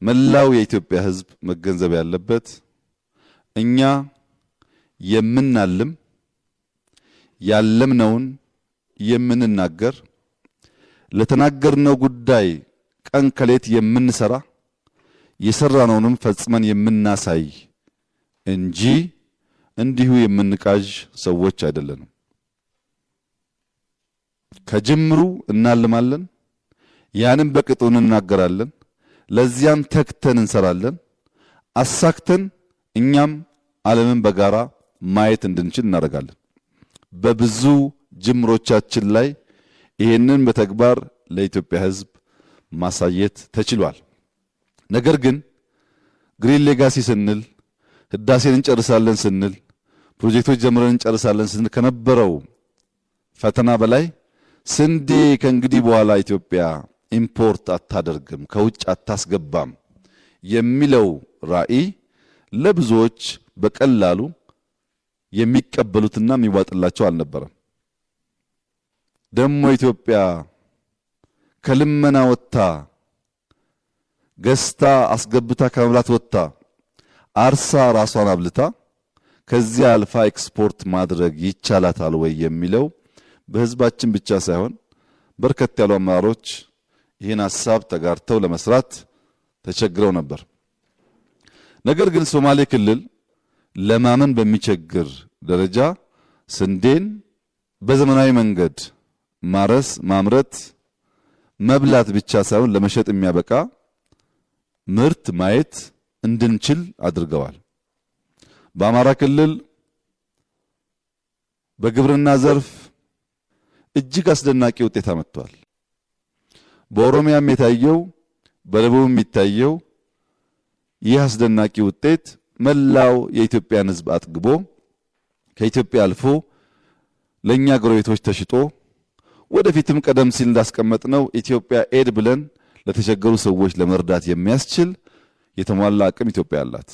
መላው የኢትዮጵያ ሕዝብ መገንዘብ ያለበት እኛ የምናልም ያለምነውን የምንናገር ለተናገርነው ጉዳይ ቀን ከሌት የምንሰራ የሰራነውንም ፈጽመን የምናሳይ እንጂ እንዲሁ የምንቃዥ ሰዎች አይደለንም። ከጅምሩ እናልማለን፣ ያንን በቅጡ እንናገራለን፣ ለዚያም ተክተን እንሰራለን። አሳክተን እኛም ዓለምን በጋራ ማየት እንድንችል እናደርጋለን። በብዙ ጅምሮቻችን ላይ ይሄንን በተግባር ለኢትዮጵያ ሕዝብ ማሳየት ተችሏል። ነገር ግን ግሪን ሌጋሲ ስንል ህዳሴን እንጨርሳለን ስንል ፕሮጀክቶች ጀምረን እንጨርሳለን ስንል ከነበረው ፈተና በላይ ስንዴ ከእንግዲህ በኋላ ኢትዮጵያ ኢምፖርት አታደርግም፣ ከውጭ አታስገባም የሚለው ራዕይ ለብዙዎች በቀላሉ የሚቀበሉትና የሚዋጥላቸው አልነበረም። ደሞ ኢትዮጵያ ከልመና ወጥታ ገዝታ አስገብታ ከመብላት ወጥታ አርሳ ራሷን አብልታ ከዚያ አልፋ ኤክስፖርት ማድረግ ይቻላታል ወይ የሚለው በህዝባችን ብቻ ሳይሆን በርከት ያሉ አመራሮች ይህን ሐሳብ ተጋርተው ለመስራት ተቸግረው ነበር። ነገር ግን ሶማሌ ክልል ለማመን በሚቸግር ደረጃ ስንዴን በዘመናዊ መንገድ ማረስ፣ ማምረት፣ መብላት ብቻ ሳይሆን ለመሸጥ የሚያበቃ ምርት ማየት እንድንችል አድርገዋል። በአማራ ክልል በግብርና ዘርፍ እጅግ አስደናቂ ውጤት አመጥቷል። በኦሮሚያም የታየው በደቡብም የሚታየው ይህ አስደናቂ ውጤት መላው የኢትዮጵያን ሕዝብ አጥግቦ ከኢትዮጵያ አልፎ ለኛ ጎረቤቶች ተሽጦ ወደፊትም ቀደም ሲል እንዳስቀመጥነው ኢትዮጵያ ኤድ ብለን ለተቸገሩ ሰዎች ለመርዳት የሚያስችል የተሟላ አቅም ኢትዮጵያ አላት።